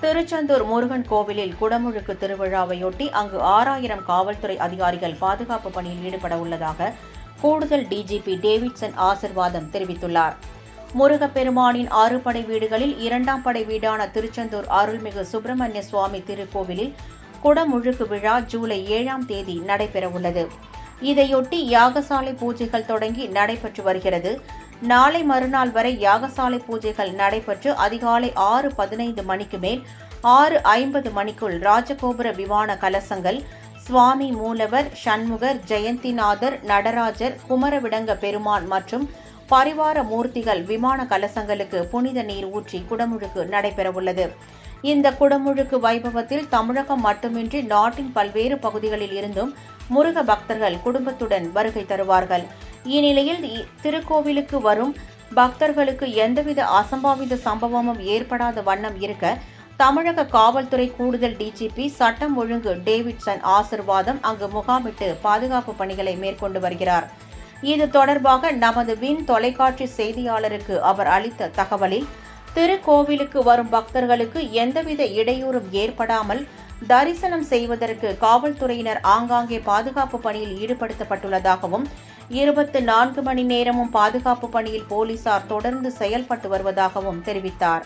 திருச்செந்தூர் முருகன் கோவிலில் குடமுழுக்கு திருவிழாவையொட்டி அங்கு 6000 காவல்துறை அதிகாரிகள் பாதுகாப்பு பணியில் ஈடுபட உள்ளதாக கூடுதல் டிஜிபி டேவிட்சன் ஆசிர்வாதம் தெரிவித்துள்ளார். முருகப்பெருமானின் 6 படை வீடுகளில் 2ஆம் படை வீடான திருச்செந்தூர் அருள்மிகு சுப்பிரமணிய சுவாமி திருக்கோவிலில் குடமுழுக்கு விழா ஜூலை 7ஆம் தேதி நடைபெறவுள்ளது. இதையொட்டி யாகசாலை பூஜைகள் தொடங்கி நடைபெற்று வருகிறது. நாளை மறுநாள் வரை யாகசாலை பூஜைகள் நடைபெற்று அதிகாலை 6:15 மணிக்கு மேல் 6:50 மணிக்குள் ராஜகோபுர விமான கலசங்கள், சுவாமி மூலவர், சண்முகர், ஜெயந்திநாதர், நடராஜர், குமரவிடங்க பெருமான் மற்றும் பரிவார மூர்த்திகள் விமான கலசங்களுக்கு புனித நீர் ஊற்றி குடமுழுக்கு நடைபெறவுள்ளது. இந்த குடமுழுக்கு வைபவத்தில் தமிழகம் மட்டுமின்றி நாட்டின் பல்வேறு பகுதிகளில் இருந்தும் முருக பக்தர்கள் குடும்பத்துடன் வருகை தருவார்கள். இந்நிலையில் திருக்கோவிலுக்கு வரும் பக்தர்களுக்கு எந்தவித அசம்பாவித சம்பவமும் ஏற்படாத வண்ணம் இருக்க தமிழக காவல்துறை கூடுதல் டிஜிபி சட்டம் ஒழுங்கு டேவிட்சன் ஆசிர்வாதம் அங்கு முகாமிட்டு பாதுகாப்பு பணிகளை மேற்கொண்டு வருகிறார். இது தொடர்பாக நமது வின் தொலைக்காட்சி செய்தியாளருக்கு அவர் அளித்த தகவலில், திருக்கோவிலுக்கு வரும் பக்தர்களுக்கு எந்தவித இடையூறும் ஏற்படாமல் தரிசனம் செய்வதற்கு காவல்துறையினர் ஆங்காங்கே பாதுகாப்பு பணியில் ஈடுபடுத்தப்பட்டுள்ளதாகவும் 24 மணி நேரமும் பாதுகாப்பு பணியில் போலீசார் தொடர்ந்து செயல்பட்டு வருவதாகவும் தெரிவித்தார்.